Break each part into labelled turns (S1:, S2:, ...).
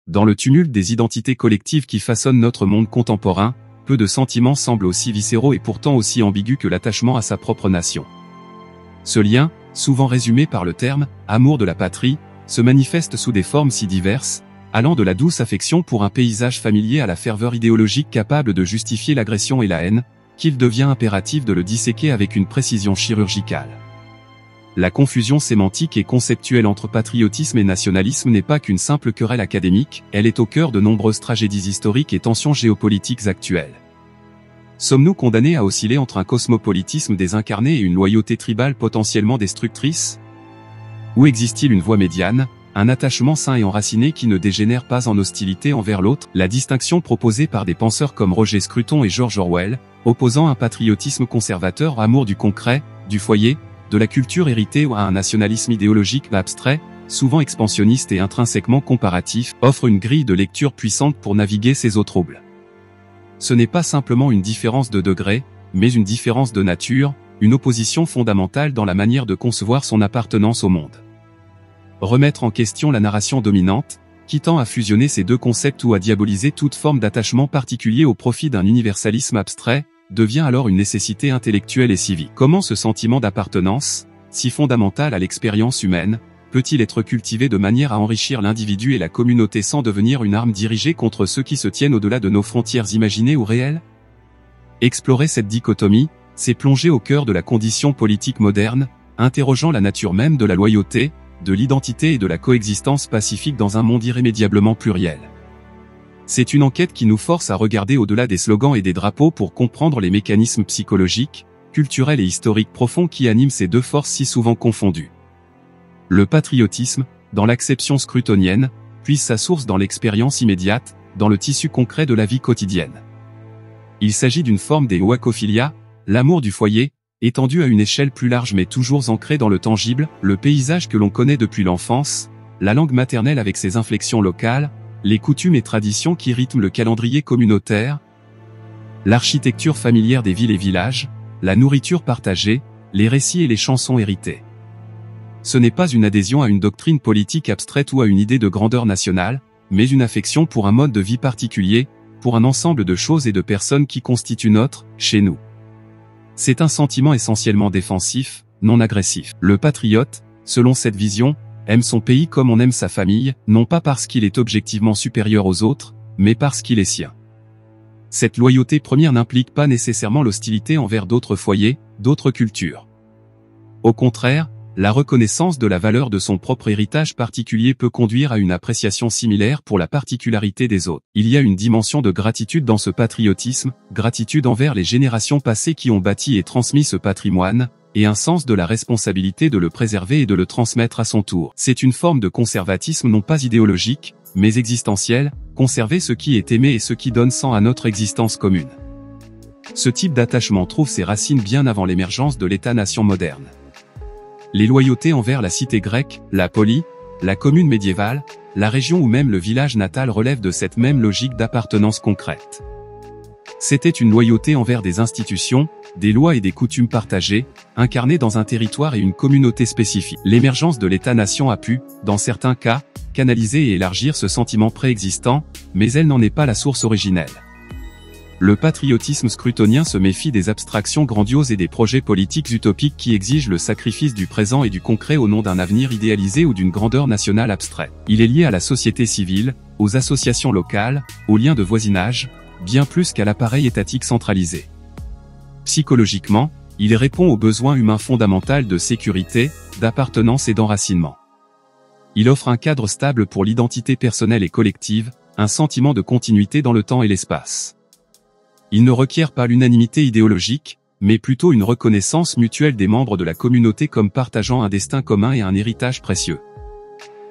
S1: Dans le tumulte des identités collectives qui façonnent notre monde contemporain, peu de sentiments semblent aussi viscéraux et pourtant aussi ambigus que l'attachement à sa propre nation. Ce lien, souvent résumé par le terme « amour de la patrie », se manifeste sous des formes si diverses, allant de la douce affection pour un paysage familier à la ferveur idéologique capable de justifier l'agression et la haine, qu'il devient impératif de le disséquer avec une précision chirurgicale. La confusion sémantique et conceptuelle entre patriotisme et nationalisme n'est pas qu'une simple querelle académique, elle est au cœur de nombreuses tragédies historiques et tensions géopolitiques actuelles. Sommes-nous condamnés à osciller entre un cosmopolitisme désincarné et une loyauté tribale potentiellement destructrice? Ou existe-t-il une voie médiane, un attachement sain et enraciné qui ne dégénère pas en hostilité envers l'autre? La distinction proposée par des penseurs comme Roger Scruton et George Orwell, opposant un patriotisme conservateur à amour du concret, du foyer, de la culture héritée ou à un nationalisme idéologique abstrait, souvent expansionniste et intrinsèquement comparatif, offre une grille de lecture puissante pour naviguer ces eaux troubles. Ce n'est pas simplement une différence de degré, mais une différence de nature, une opposition fondamentale dans la manière de concevoir son appartenance au monde. Remettre en question la narration dominante, qui tend à fusionner ces deux concepts ou à diaboliser toute forme d'attachement particulier au profit d'un universalisme abstrait, devient alors une nécessité intellectuelle et civique. Comment ce sentiment d'appartenance, si fondamental à l'expérience humaine, peut-il être cultivé de manière à enrichir l'individu et la communauté sans devenir une arme dirigée contre ceux qui se tiennent au-delà de nos frontières imaginées ou réelles? Explorer cette dichotomie, c'est plonger au cœur de la condition politique moderne, interrogeant la nature même de la loyauté, de l'identité et de la coexistence pacifique dans un monde irrémédiablement pluriel. C'est une enquête qui nous force à regarder au-delà des slogans et des drapeaux pour comprendre les mécanismes psychologiques, culturels et historiques profonds qui animent ces deux forces si souvent confondues. Le patriotisme, dans l'acception scrutonienne, puise sa source dans l'expérience immédiate, dans le tissu concret de la vie quotidienne. Il s'agit d'une forme des oikophilia, l'amour du foyer, étendu à une échelle plus large mais toujours ancré dans le tangible, le paysage que l'on connaît depuis l'enfance, la langue maternelle avec ses inflexions locales, les coutumes et traditions qui rythment le calendrier communautaire, l'architecture familière des villes et villages, la nourriture partagée, les récits et les chansons héritées. Ce n'est pas une adhésion à une doctrine politique abstraite ou à une idée de grandeur nationale, mais une affection pour un mode de vie particulier, pour un ensemble de choses et de personnes qui constituent notre « chez nous ». C'est un sentiment essentiellement défensif, non agressif. Le patriote, selon cette vision, aime son pays comme on aime sa famille, non pas parce qu'il est objectivement supérieur aux autres, mais parce qu'il est sien. Cette loyauté première n'implique pas nécessairement l'hostilité envers d'autres foyers, d'autres cultures. Au contraire, la reconnaissance de la valeur de son propre héritage particulier peut conduire à une appréciation similaire pour la particularité des autres. Il y a une dimension de gratitude dans ce patriotisme, gratitude envers les générations passées qui ont bâti et transmis ce patrimoine, et un sens de la responsabilité de le préserver et de le transmettre à son tour. C'est une forme de conservatisme non pas idéologique, mais existentiel, conserver ce qui est aimé et ce qui donne sang à notre existence commune. Ce type d'attachement trouve ses racines bien avant l'émergence de l'État-nation moderne. Les loyautés envers la cité grecque, la polis, la commune médiévale, la région ou même le village natal relèvent de cette même logique d'appartenance concrète. C'était une loyauté envers des institutions, des lois et des coutumes partagées, incarnées dans un territoire et une communauté spécifique. L'émergence de l'État-nation a pu, dans certains cas, canaliser et élargir ce sentiment préexistant, mais elle n'en est pas la source originelle. Le patriotisme scrutonien se méfie des abstractions grandioses et des projets politiques utopiques qui exigent le sacrifice du présent et du concret au nom d'un avenir idéalisé ou d'une grandeur nationale abstraite. Il est lié à la société civile, aux associations locales, aux liens de voisinage, bien plus qu'à l'appareil étatique centralisé. Psychologiquement, il répond aux besoins humains fondamentaux de sécurité, d'appartenance et d'enracinement. Il offre un cadre stable pour l'identité personnelle et collective, un sentiment de continuité dans le temps et l'espace. Il ne requiert pas l'unanimité idéologique, mais plutôt une reconnaissance mutuelle des membres de la communauté comme partageant un destin commun et un héritage précieux.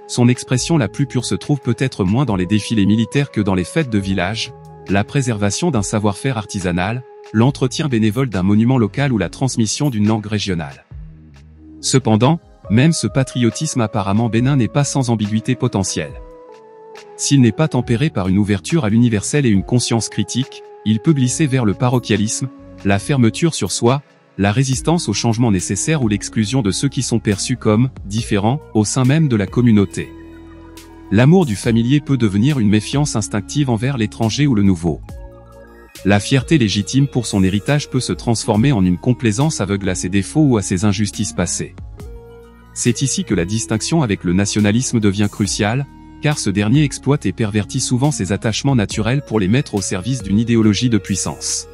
S1: Son expression la plus pure se trouve peut-être moins dans les défilés militaires que dans les fêtes de village, la préservation d'un savoir-faire artisanal, l'entretien bénévole d'un monument local ou la transmission d'une langue régionale. Cependant, même ce patriotisme apparemment bénin n'est pas sans ambiguïté potentielle. S'il n'est pas tempéré par une ouverture à l'universel et une conscience critique, il peut glisser vers le parochialisme, la fermeture sur soi, la résistance au changement nécessaire ou l'exclusion de ceux qui sont perçus comme différents au sein même de la communauté. L'amour du familier peut devenir une méfiance instinctive envers l'étranger ou le nouveau. La fierté légitime pour son héritage peut se transformer en une complaisance aveugle à ses défauts ou à ses injustices passées. C'est ici que la distinction avec le nationalisme devient cruciale, car ce dernier exploite et pervertit souvent ses attachements naturels pour les mettre au service d'une idéologie de puissance.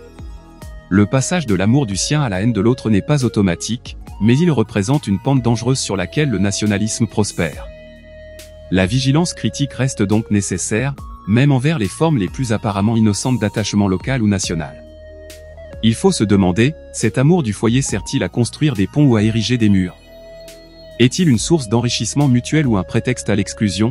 S1: Le passage de l'amour du sien à la haine de l'autre n'est pas automatique, mais il représente une pente dangereuse sur laquelle le nationalisme prospère. La vigilance critique reste donc nécessaire, même envers les formes les plus apparemment innocentes d'attachement local ou national. Il faut se demander, cet amour du foyer sert-il à construire des ponts ou à ériger des murs? Est-il une source d'enrichissement mutuel ou un prétexte à l'exclusion?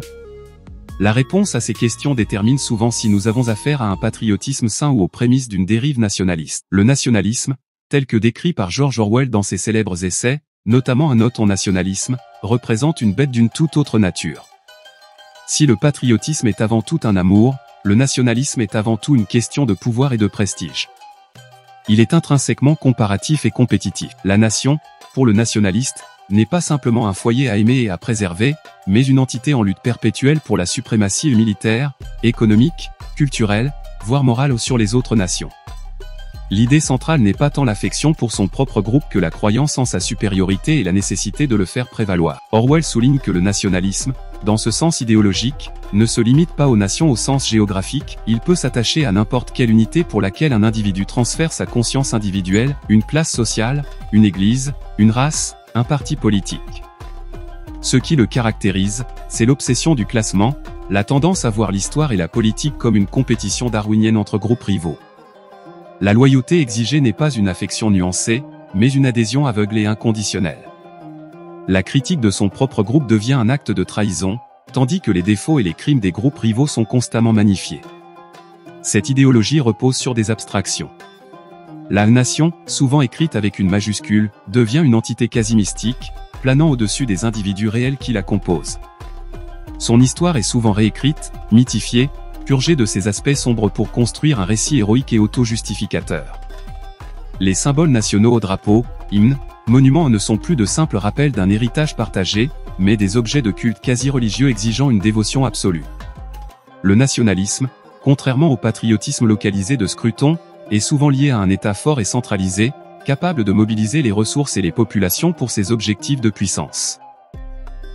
S1: La réponse à ces questions détermine souvent si nous avons affaire à un patriotisme sain ou aux prémices d'une dérive nationaliste. Le nationalisme, tel que décrit par George Orwell dans ses célèbres essais, notamment Un Ode au nationalisme, représente une bête d'une toute autre nature. Si le patriotisme est avant tout un amour, le nationalisme est avant tout une question de pouvoir et de prestige. Il est intrinsèquement comparatif et compétitif. La nation, pour le nationaliste, n'est pas simplement un foyer à aimer et à préserver, mais une entité en lutte perpétuelle pour la suprématie militaire, économique, culturelle, voire morale sur les autres nations. L'idée centrale n'est pas tant l'affection pour son propre groupe que la croyance en sa supériorité et la nécessité de le faire prévaloir. Orwell souligne que le nationalisme, dans ce sens idéologique, ne se limite pas aux nations au sens géographique, il peut s'attacher à n'importe quelle unité pour laquelle un individu transfère sa conscience individuelle, une classe sociale, une église, une race, un parti politique. Ce qui le caractérise, c'est l'obsession du classement, la tendance à voir l'histoire et la politique comme une compétition darwinienne entre groupes rivaux. La loyauté exigée n'est pas une affection nuancée, mais une adhésion aveugle et inconditionnelle. La critique de son propre groupe devient un acte de trahison, tandis que les défauts et les crimes des groupes rivaux sont constamment magnifiés. Cette idéologie repose sur des abstractions. La nation, souvent écrite avec une majuscule, devient une entité quasi mystique, planant au-dessus des individus réels qui la composent. Son histoire est souvent réécrite, mythifiée, purgée de ses aspects sombres pour construire un récit héroïque et auto-justificateur. Les symboles nationaux au drapeau, hymnes, monuments ne sont plus de simples rappels d'un héritage partagé, mais des objets de culte quasi-religieux exigeant une dévotion absolue. Le nationalisme, contrairement au patriotisme localisé de Scruton, est souvent lié à un État fort et centralisé, capable de mobiliser les ressources et les populations pour ses objectifs de puissance.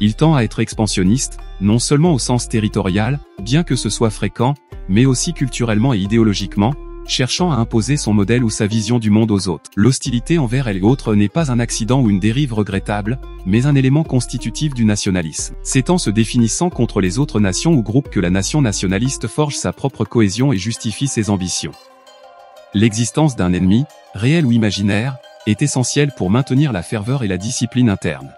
S1: Il tend à être expansionniste, non seulement au sens territorial, bien que ce soit fréquent, mais aussi culturellement et idéologiquement, cherchant à imposer son modèle ou sa vision du monde aux autres. L'hostilité envers elle et autres n'est pas un accident ou une dérive regrettable, mais un élément constitutif du nationalisme. C'est en se définissant contre les autres nations ou groupes que la nation nationaliste forge sa propre cohésion et justifie ses ambitions. L'existence d'un ennemi, réel ou imaginaire, est essentielle pour maintenir la ferveur et la discipline interne.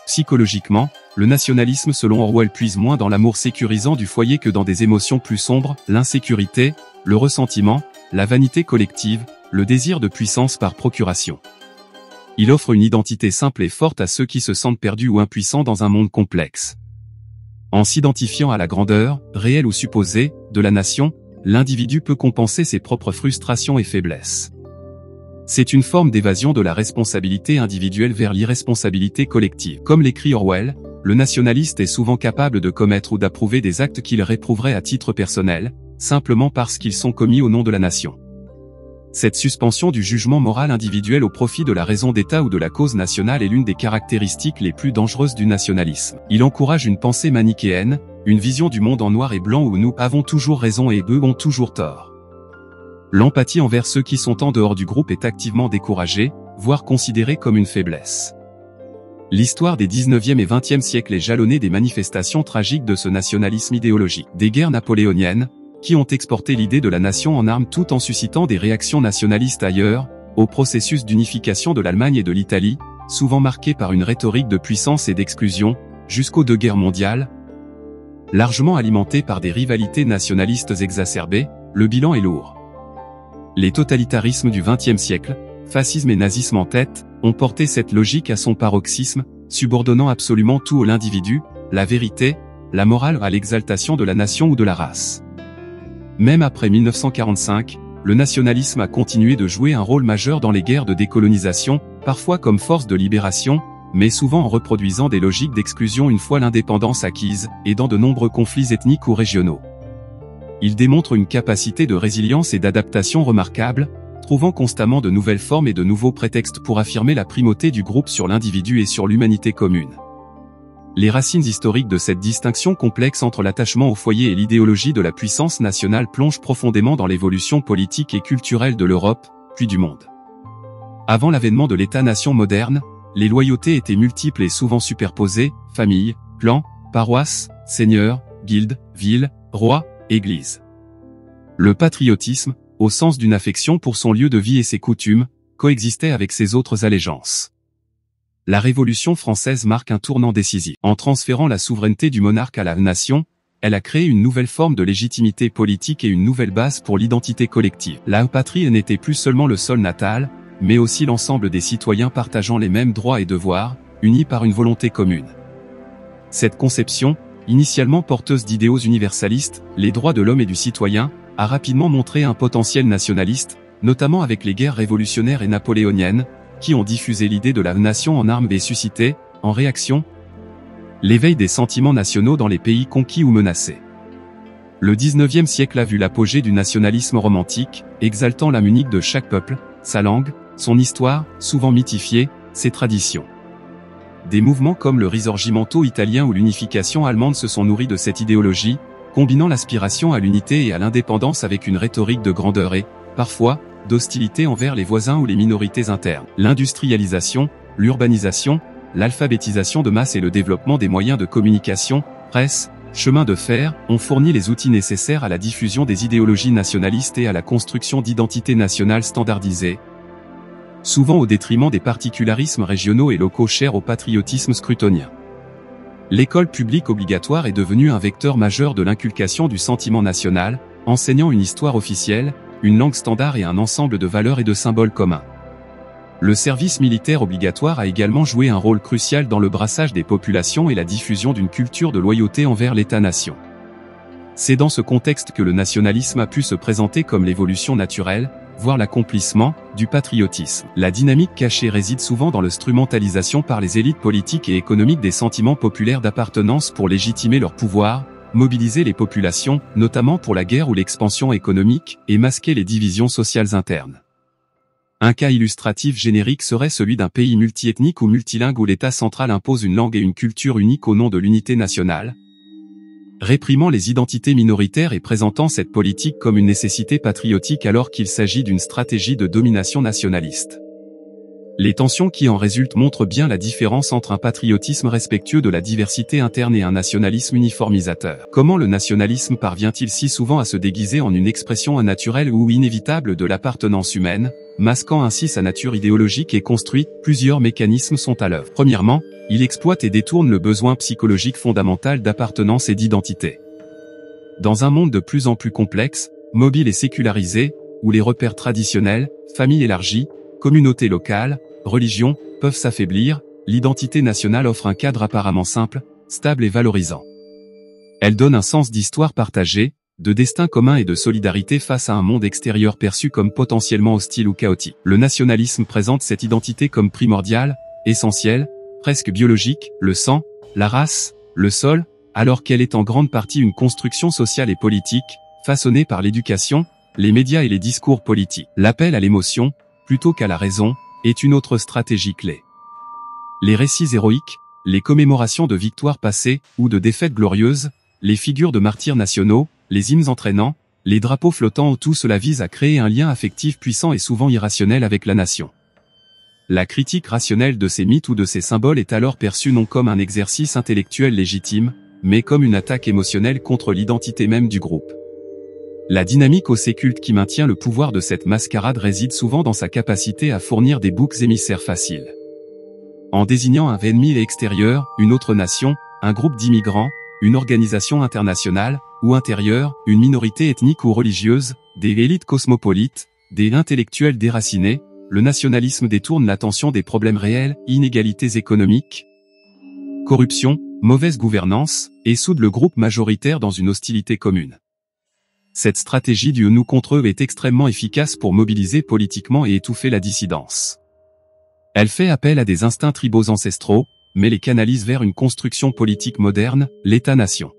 S1: Psychologiquement, le nationalisme selon Orwell puise moins dans l'amour sécurisant du foyer que dans des émotions plus sombres, l'insécurité, le ressentiment, la vanité collective, le désir de puissance par procuration. Il offre une identité simple et forte à ceux qui se sentent perdus ou impuissants dans un monde complexe. En s'identifiant à la grandeur, réelle ou supposée, de la nation, l'individu peut compenser ses propres frustrations et faiblesses. C'est une forme d'évasion de la responsabilité individuelle vers l'irresponsabilité collective. Comme l'écrit Orwell, le nationaliste est souvent capable de commettre ou d'approuver des actes qu'il réprouverait à titre personnel, simplement parce qu'ils sont commis au nom de la nation. Cette suspension du jugement moral individuel au profit de la raison d'État ou de la cause nationale est l'une des caractéristiques les plus dangereuses du nationalisme. Il encourage une pensée manichéenne, une vision du monde en noir et blanc où nous avons toujours raison et eux ont toujours tort. L'empathie envers ceux qui sont en dehors du groupe est activement découragée, voire considérée comme une faiblesse. L'histoire des 19e et 20e siècles est jalonnée des manifestations tragiques de ce nationalisme idéologique. Des guerres napoléoniennes, qui ont exporté l'idée de la nation en armes tout en suscitant des réactions nationalistes ailleurs, au processus d'unification de l'Allemagne et de l'Italie, souvent marqué par une rhétorique de puissance et d'exclusion, jusqu'aux deux guerres mondiales. Largement alimenté par des rivalités nationalistes exacerbées, le bilan est lourd. Les totalitarismes du XXe siècle, fascisme et nazisme en tête, ont porté cette logique à son paroxysme, subordonnant absolument tout à l'individu, la vérité, la morale à l'exaltation de la nation ou de la race. Même après 1945, le nationalisme a continué de jouer un rôle majeur dans les guerres de décolonisation, parfois comme force de libération, mais souvent en reproduisant des logiques d'exclusion une fois l'indépendance acquise, et dans de nombreux conflits ethniques ou régionaux. Il démontre une capacité de résilience et d'adaptation remarquable, trouvant constamment de nouvelles formes et de nouveaux prétextes pour affirmer la primauté du groupe sur l'individu et sur l'humanité commune. Les racines historiques de cette distinction complexe entre l'attachement au foyer et l'idéologie de la puissance nationale plongent profondément dans l'évolution politique et culturelle de l'Europe, puis du monde. Avant l'avènement de l'État-nation moderne, les loyautés étaient multiples et souvent superposées, famille, clan, paroisse, seigneur, guilde, ville, roi, église. Le patriotisme, au sens d'une affection pour son lieu de vie et ses coutumes, coexistait avec ses autres allégeances. La Révolution française marque un tournant décisif. En transférant la souveraineté du monarque à la nation, elle a créé une nouvelle forme de légitimité politique et une nouvelle base pour l'identité collective. La patrie n'était plus seulement le sol natal, mais aussi l'ensemble des citoyens partageant les mêmes droits et devoirs, unis par une volonté commune. Cette conception, initialement porteuse d'idéaux universalistes, les droits de l'homme et du citoyen, a rapidement montré un potentiel nationaliste, notamment avec les guerres révolutionnaires et napoléoniennes, qui ont diffusé l'idée de la nation en armes et suscité, en réaction, l'éveil des sentiments nationaux dans les pays conquis ou menacés. Le XIXe siècle a vu l'apogée du nationalisme romantique, exaltant l'âme unique de chaque peuple, sa langue, son histoire, souvent mythifiée, ses traditions. Des mouvements comme le Risorgimento italien ou l'unification allemande se sont nourris de cette idéologie, combinant l'aspiration à l'unité et à l'indépendance avec une rhétorique de grandeur et, parfois, d'hostilité envers les voisins ou les minorités internes. L'industrialisation, l'urbanisation, l'alphabétisation de masse et le développement des moyens de communication, presse, chemin de fer, ont fourni les outils nécessaires à la diffusion des idéologies nationalistes et à la construction d'identités nationales standardisées, souvent au détriment des particularismes régionaux et locaux chers au patriotisme scrutonien. L'école publique obligatoire est devenue un vecteur majeur de l'inculcation du sentiment national, enseignant une histoire officielle, une langue standard et un ensemble de valeurs et de symboles communs. Le service militaire obligatoire a également joué un rôle crucial dans le brassage des populations et la diffusion d'une culture de loyauté envers l'État-nation. C'est dans ce contexte que le nationalisme a pu se présenter comme l'évolution naturelle, voire l'accomplissement, du patriotisme. La dynamique cachée réside souvent dans l'instrumentalisation par les élites politiques et économiques des sentiments populaires d'appartenance pour légitimer leur pouvoir, mobiliser les populations, notamment pour la guerre ou l'expansion économique, et masquer les divisions sociales internes. Un cas illustratif générique serait celui d'un pays multiethnique ou multilingue où l'État central impose une langue et une culture unique au nom de l'unité nationale, réprimant les identités minoritaires et présentant cette politique comme une nécessité patriotique alors qu'il s'agit d'une stratégie de domination nationaliste. Les tensions qui en résultent montrent bien la différence entre un patriotisme respectueux de la diversité interne et un nationalisme uniformisateur. Comment le nationalisme parvient-il si souvent à se déguiser en une expression naturelle ou inévitable de l'appartenance humaine, masquant ainsi sa nature idéologique et construite? Plusieurs mécanismes sont à l'œuvre. Premièrement, il exploite et détourne le besoin psychologique fondamental d'appartenance et d'identité. Dans un monde de plus en plus complexe, mobile et sécularisé, où les repères traditionnels, famille élargie, communauté locale, religion, peuvent s'affaiblir, l'identité nationale offre un cadre apparemment simple, stable et valorisant. Elle donne un sens d'histoire partagée, de destin commun et de solidarité face à un monde extérieur perçu comme potentiellement hostile ou chaotique. Le nationalisme présente cette identité comme primordiale, essentielle, presque biologique, le sang, la race, le sol, alors qu'elle est en grande partie une construction sociale et politique, façonnée par l'éducation, les médias et les discours politiques. L'appel à l'émotion, plutôt qu'à la raison, est une autre stratégie clé. Les récits héroïques, les commémorations de victoires passées ou de défaites glorieuses, les figures de martyrs nationaux, les hymnes entraînants, les drapeaux flottants, tout cela vise à créer un lien affectif puissant et souvent irrationnel avec la nation. La critique rationnelle de ces mythes ou de ces symboles est alors perçue non comme un exercice intellectuel légitime, mais comme une attaque émotionnelle contre l'identité même du groupe. La dynamique occulte qui maintient le pouvoir de cette mascarade réside souvent dans sa capacité à fournir des boucs émissaires faciles. En désignant un ennemi extérieur, une autre nation, un groupe d'immigrants, une organisation internationale, ou intérieure, une minorité ethnique ou religieuse, des élites cosmopolites, des intellectuels déracinés, le nationalisme détourne l'attention des problèmes réels, inégalités économiques, corruption, mauvaise gouvernance, et soude le groupe majoritaire dans une hostilité commune. Cette stratégie du nous contre eux est extrêmement efficace pour mobiliser politiquement et étouffer la dissidence. Elle fait appel à des instincts tribaux ancestraux, mais les canalise vers une construction politique moderne, l'État-nation.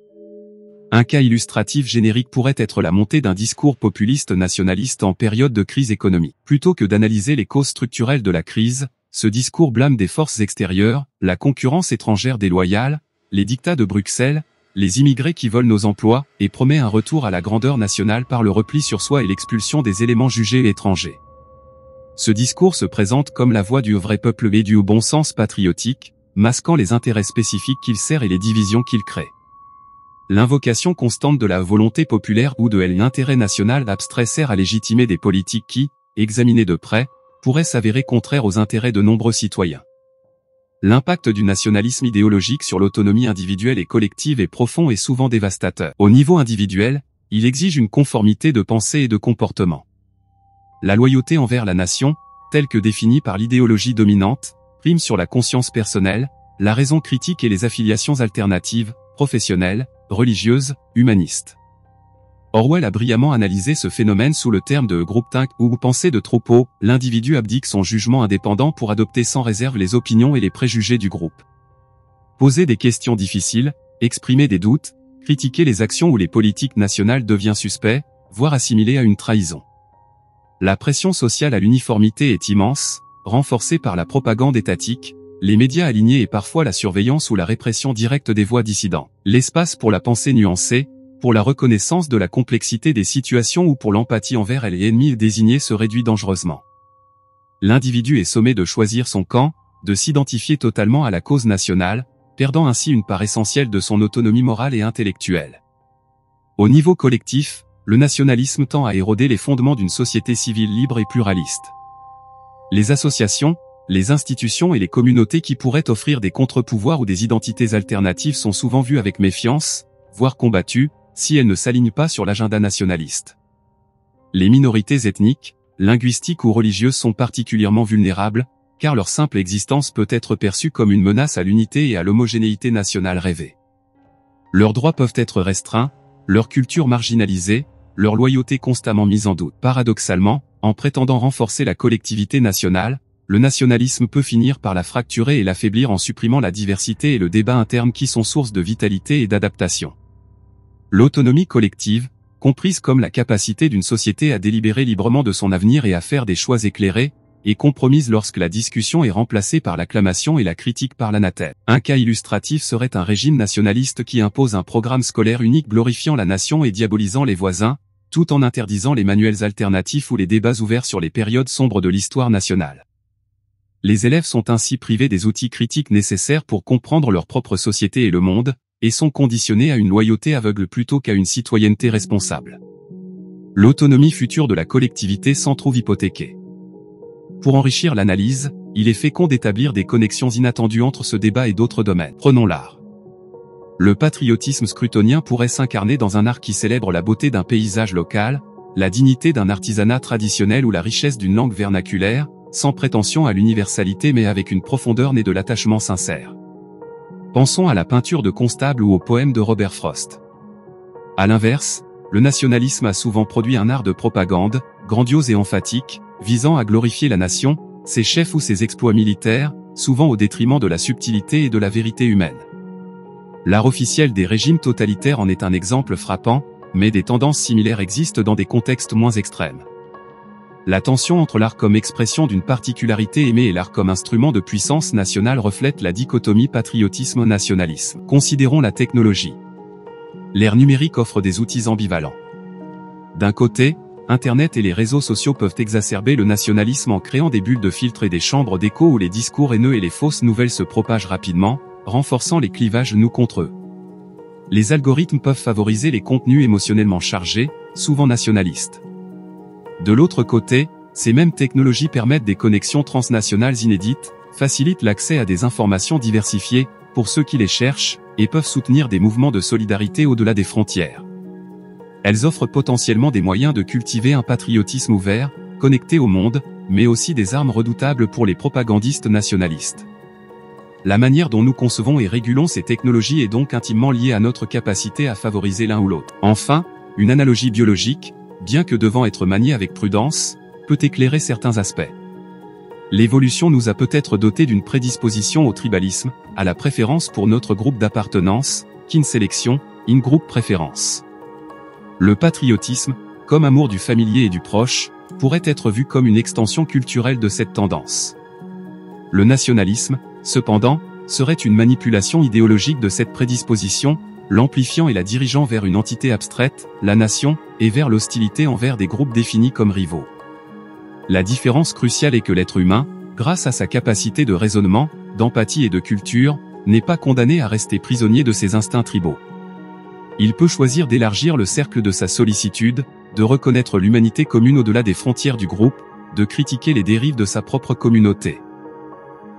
S1: Un cas illustratif générique pourrait être la montée d'un discours populiste nationaliste en période de crise économique. Plutôt que d'analyser les causes structurelles de la crise, ce discours blâme des forces extérieures, la concurrence étrangère déloyale, les dictats de Bruxelles, les immigrés qui volent nos emplois, et promet un retour à la grandeur nationale par le repli sur soi et l'expulsion des éléments jugés étrangers. Ce discours se présente comme la voix du vrai peuple et du bon sens patriotique, masquant les intérêts spécifiques qu'il sert et les divisions qu'il crée. L'invocation constante de la volonté populaire ou de l'intérêt national abstrait sert à légitimer des politiques qui, examinées de près, pourraient s'avérer contraires aux intérêts de nombreux citoyens. L'impact du nationalisme idéologique sur l'autonomie individuelle et collective est profond et souvent dévastateur. Au niveau individuel, il exige une conformité de pensée et de comportement. La loyauté envers la nation, telle que définie par l'idéologie dominante, prime sur la conscience personnelle, la raison critique et les affiliations alternatives, professionnelles, religieuses, humanistes. Orwell a brillamment analysé ce phénomène sous le terme de groupthink ou pensée de troupeau. L'individu abdique son jugement indépendant pour adopter sans réserve les opinions et les préjugés du groupe. Poser des questions difficiles, exprimer des doutes, critiquer les actions ou les politiques nationales devient suspect, voire assimilé à une trahison. La pression sociale à l'uniformité est immense, renforcée par la propagande étatique, les médias alignés et parfois la surveillance ou la répression directe des voix dissidentes. L'espace pour la pensée nuancée, pour la reconnaissance de la complexité des situations ou pour l'empathie envers les ennemis désignés se réduit dangereusement. L'individu est sommé de choisir son camp, de s'identifier totalement à la cause nationale, perdant ainsi une part essentielle de son autonomie morale et intellectuelle. Au niveau collectif, le nationalisme tend à éroder les fondements d'une société civile libre et pluraliste. Les associations, les institutions et les communautés qui pourraient offrir des contre-pouvoirs ou des identités alternatives sont souvent vues avec méfiance, voire combattues, si elles ne s'alignent pas sur l'agenda nationaliste. Les minorités ethniques, linguistiques ou religieuses sont particulièrement vulnérables, car leur simple existence peut être perçue comme une menace à l'unité et à l'homogénéité nationale rêvée. Leurs droits peuvent être restreints, leur culture marginalisée, leur loyauté constamment mise en doute. Paradoxalement, en prétendant renforcer la collectivité nationale, le nationalisme peut finir par la fracturer et l'affaiblir en supprimant la diversité et le débat interne qui sont source de vitalité et d'adaptation. L'autonomie collective, comprise comme la capacité d'une société à délibérer librement de son avenir et à faire des choix éclairés, est compromise lorsque la discussion est remplacée par l'acclamation et la critique par l'anathème. Un cas illustratif serait un régime nationaliste qui impose un programme scolaire unique glorifiant la nation et diabolisant les voisins, tout en interdisant les manuels alternatifs ou les débats ouverts sur les périodes sombres de l'histoire nationale. Les élèves sont ainsi privés des outils critiques nécessaires pour comprendre leur propre société et le monde, et sont conditionnés à une loyauté aveugle plutôt qu'à une citoyenneté responsable. L'autonomie future de la collectivité s'en trouve hypothéquée. Pour enrichir l'analyse, il est fécond d'établir des connexions inattendues entre ce débat et d'autres domaines. Prenons l'art. Le patriotisme scrutonien pourrait s'incarner dans un art qui célèbre la beauté d'un paysage local, la dignité d'un artisanat traditionnel ou la richesse d'une langue vernaculaire, sans prétention à l'universalité mais avec une profondeur née de l'attachement sincère. Pensons à la peinture de Constable ou au poème de Robert Frost. À l'inverse, le nationalisme a souvent produit un art de propagande, grandiose et emphatique, visant à glorifier la nation, ses chefs ou ses exploits militaires, souvent au détriment de la subtilité et de la vérité humaine. L'art officiel des régimes totalitaires en est un exemple frappant, mais des tendances similaires existent dans des contextes moins extrêmes. La tension entre l'art comme expression d'une particularité aimée et l'art comme instrument de puissance nationale reflète la dichotomie patriotisme-nationalisme. Considérons la technologie. L'ère numérique offre des outils ambivalents. D'un côté, Internet et les réseaux sociaux peuvent exacerber le nationalisme en créant des bulles de filtre et des chambres d'écho où les discours haineux et les fausses nouvelles se propagent rapidement, renforçant les clivages nous contre eux. Les algorithmes peuvent favoriser les contenus émotionnellement chargés, souvent nationalistes. De l'autre côté, ces mêmes technologies permettent des connexions transnationales inédites, facilitent l'accès à des informations diversifiées, pour ceux qui les cherchent, et peuvent soutenir des mouvements de solidarité au-delà des frontières. Elles offrent potentiellement des moyens de cultiver un patriotisme ouvert, connecté au monde, mais aussi des armes redoutables pour les propagandistes nationalistes. La manière dont nous concevons et régulons ces technologies est donc intimement liée à notre capacité à favoriser l'un ou l'autre. Enfin, une analogie biologique, bien que devant être maniée avec prudence, peut éclairer certains aspects. L'évolution nous a peut-être doté d'une prédisposition au tribalisme, à la préférence pour notre groupe d'appartenance, kin sélection, in group préférence. Le patriotisme, comme amour du familier et du proche, pourrait être vu comme une extension culturelle de cette tendance. Le nationalisme, cependant, serait une manipulation idéologique de cette prédisposition, l'amplifiant et la dirigeant vers une entité abstraite, la nation, et vers l'hostilité envers des groupes définis comme rivaux. La différence cruciale est que l'être humain, grâce à sa capacité de raisonnement, d'empathie et de culture, n'est pas condamné à rester prisonnier de ses instincts tribaux. Il peut choisir d'élargir le cercle de sa sollicitude, de reconnaître l'humanité commune au-delà des frontières du groupe, de critiquer les dérives de sa propre communauté.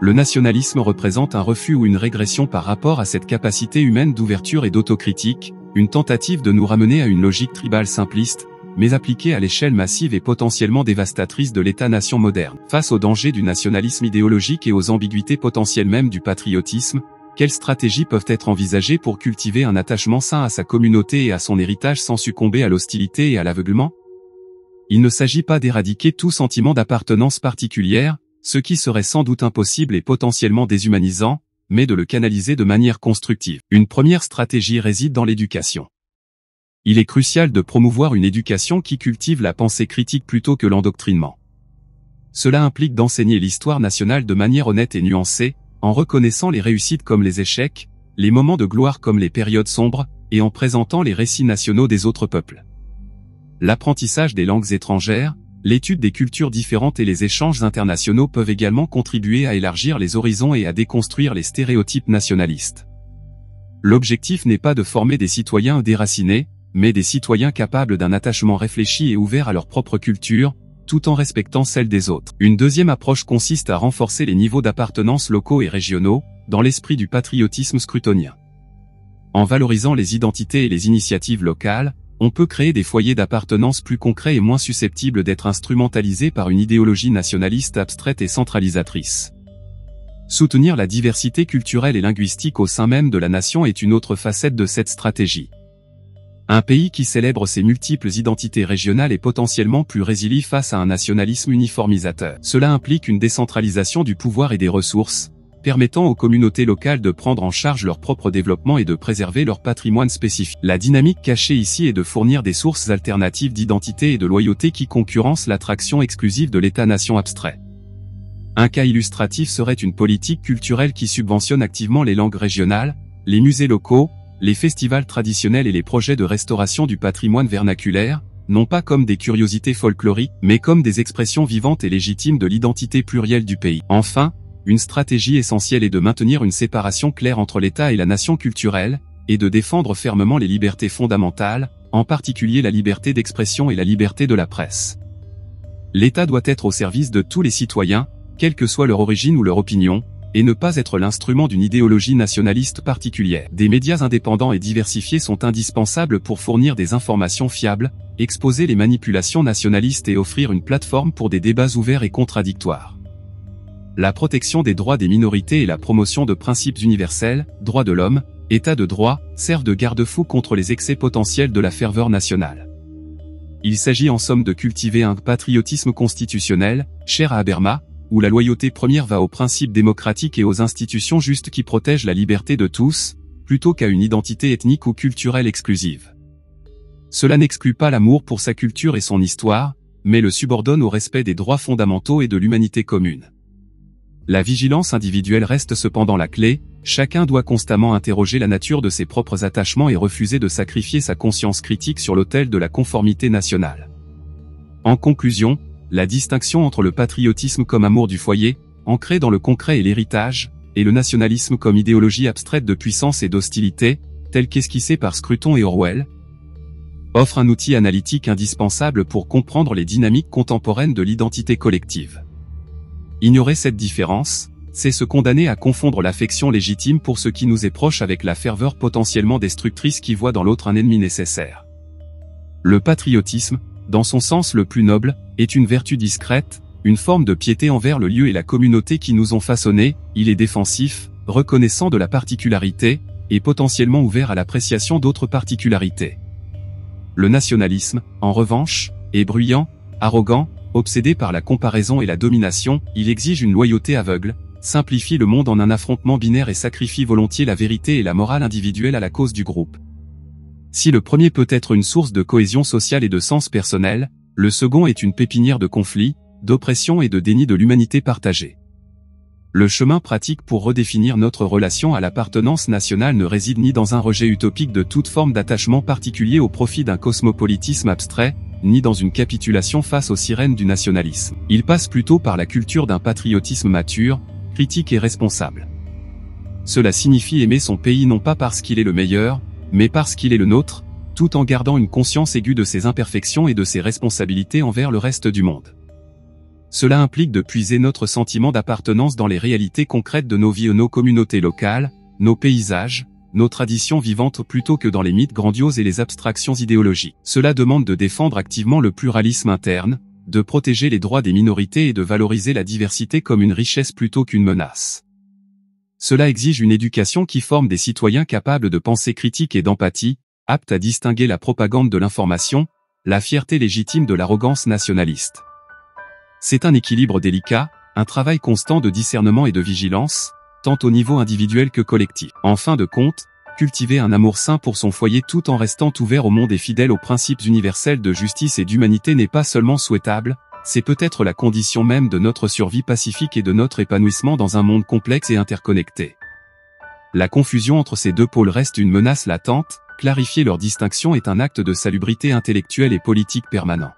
S1: Le nationalisme représente un refus ou une régression par rapport à cette capacité humaine d'ouverture et d'autocritique, une tentative de nous ramener à une logique tribale simpliste, mais appliquée à l'échelle massive et potentiellement dévastatrice de l'État-nation moderne. Face aux dangers du nationalisme idéologique et aux ambiguïtés potentielles même du patriotisme, quelles stratégies peuvent être envisagées pour cultiver un attachement sain à sa communauté et à son héritage sans succomber à l'hostilité et à l'aveuglement? Il ne s'agit pas d'éradiquer tout sentiment d'appartenance particulière, ce qui serait sans doute impossible et potentiellement déshumanisant, mais de le canaliser de manière constructive. Une première stratégie réside dans l'éducation. Il est crucial de promouvoir une éducation qui cultive la pensée critique plutôt que l'endoctrinement. Cela implique d'enseigner l'histoire nationale de manière honnête et nuancée, en reconnaissant les réussites comme les échecs, les moments de gloire comme les périodes sombres, et en présentant les récits nationaux des autres peuples. L'apprentissage des langues étrangères, l'étude des cultures différentes et les échanges internationaux peuvent également contribuer à élargir les horizons et à déconstruire les stéréotypes nationalistes. L'objectif n'est pas de former des citoyens déracinés, mais des citoyens capables d'un attachement réfléchi et ouvert à leur propre culture, tout en respectant celle des autres. Une deuxième approche consiste à renforcer les niveaux d'appartenance locaux et régionaux, dans l'esprit du patriotisme scrutonien. En valorisant les identités et les initiatives locales, on peut créer des foyers d'appartenance plus concrets et moins susceptibles d'être instrumentalisés par une idéologie nationaliste abstraite et centralisatrice. Soutenir la diversité culturelle et linguistique au sein même de la nation est une autre facette de cette stratégie. Un pays qui célèbre ses multiples identités régionales est potentiellement plus résilient face à un nationalisme uniformisateur. Cela implique une décentralisation du pouvoir et des ressources, permettant aux communautés locales de prendre en charge leur propre développement et de préserver leur patrimoine spécifique. La dynamique cachée ici est de fournir des sources alternatives d'identité et de loyauté qui concurrencent l'attraction exclusive de l'État-nation abstrait. Un cas illustratif serait une politique culturelle qui subventionne activement les langues régionales, les musées locaux, les festivals traditionnels et les projets de restauration du patrimoine vernaculaire, non pas comme des curiosités folkloriques, mais comme des expressions vivantes et légitimes de l'identité plurielle du pays. Enfin, une stratégie essentielle est de maintenir une séparation claire entre l'État et la nation culturelle, et de défendre fermement les libertés fondamentales, en particulier la liberté d'expression et la liberté de la presse. L'État doit être au service de tous les citoyens, quelle que soit leur origine ou leur opinion, et ne pas être l'instrument d'une idéologie nationaliste particulière. Des médias indépendants et diversifiés sont indispensables pour fournir des informations fiables, exposer les manipulations nationalistes et offrir une plateforme pour des débats ouverts et contradictoires. La protection des droits des minorités et la promotion de principes universels, droits de l'homme, état de droit, servent de garde-fou contre les excès potentiels de la ferveur nationale. Il s'agit en somme de cultiver un patriotisme constitutionnel, cher à Habermas, où la loyauté première va aux principes démocratiques et aux institutions justes qui protègent la liberté de tous, plutôt qu'à une identité ethnique ou culturelle exclusive. Cela n'exclut pas l'amour pour sa culture et son histoire, mais le subordonne au respect des droits fondamentaux et de l'humanité commune. La vigilance individuelle reste cependant la clé, chacun doit constamment interroger la nature de ses propres attachements et refuser de sacrifier sa conscience critique sur l'autel de la conformité nationale. En conclusion, la distinction entre le patriotisme comme amour du foyer, ancré dans le concret et l'héritage, et le nationalisme comme idéologie abstraite de puissance et d'hostilité, telle qu'esquissée par Scruton et Orwell, offre un outil analytique indispensable pour comprendre les dynamiques contemporaines de l'identité collective. Ignorer cette différence, c'est se condamner à confondre l'affection légitime pour ce qui nous est proche avec la ferveur potentiellement destructrice qui voit dans l'autre un ennemi nécessaire. Le patriotisme, dans son sens le plus noble, est une vertu discrète, une forme de piété envers le lieu et la communauté qui nous ont façonnés. Il est défensif, reconnaissant de la particularité, et potentiellement ouvert à l'appréciation d'autres particularités. Le nationalisme, en revanche, est bruyant, arrogant, obsédé par la comparaison et la domination, il exige une loyauté aveugle, simplifie le monde en un affrontement binaire et sacrifie volontiers la vérité et la morale individuelle à la cause du groupe. Si le premier peut être une source de cohésion sociale et de sens personnel, le second est une pépinière de conflits, d'oppression et de déni de l'humanité partagée. Le chemin pratique pour redéfinir notre relation à l'appartenance nationale ne réside ni dans un rejet utopique de toute forme d'attachement particulier au profit d'un cosmopolitisme abstrait, ni dans une capitulation face aux sirènes du nationalisme. Il passe plutôt par la culture d'un patriotisme mature, critique et responsable. Cela signifie aimer son pays non pas parce qu'il est le meilleur, mais parce qu'il est le nôtre, tout en gardant une conscience aiguë de ses imperfections et de ses responsabilités envers le reste du monde. Cela implique de puiser notre sentiment d'appartenance dans les réalités concrètes de nos vies et nos communautés locales, nos paysages, nos traditions vivantes plutôt que dans les mythes grandioses et les abstractions idéologiques. Cela demande de défendre activement le pluralisme interne, de protéger les droits des minorités et de valoriser la diversité comme une richesse plutôt qu'une menace. Cela exige une éducation qui forme des citoyens capables de pensée critique et d'empathie, aptes à distinguer la propagande de l'information, la fierté légitime de l'arrogance nationaliste. C'est un équilibre délicat, un travail constant de discernement et de vigilance, tant au niveau individuel que collectif. En fin de compte, cultiver un amour sain pour son foyer tout en restant ouvert au monde et fidèle aux principes universels de justice et d'humanité n'est pas seulement souhaitable, c'est peut-être la condition même de notre survie pacifique et de notre épanouissement dans un monde complexe et interconnecté. La confusion entre ces deux pôles reste une menace latente, clarifier leur distinction est un acte de salubrité intellectuelle et politique permanent.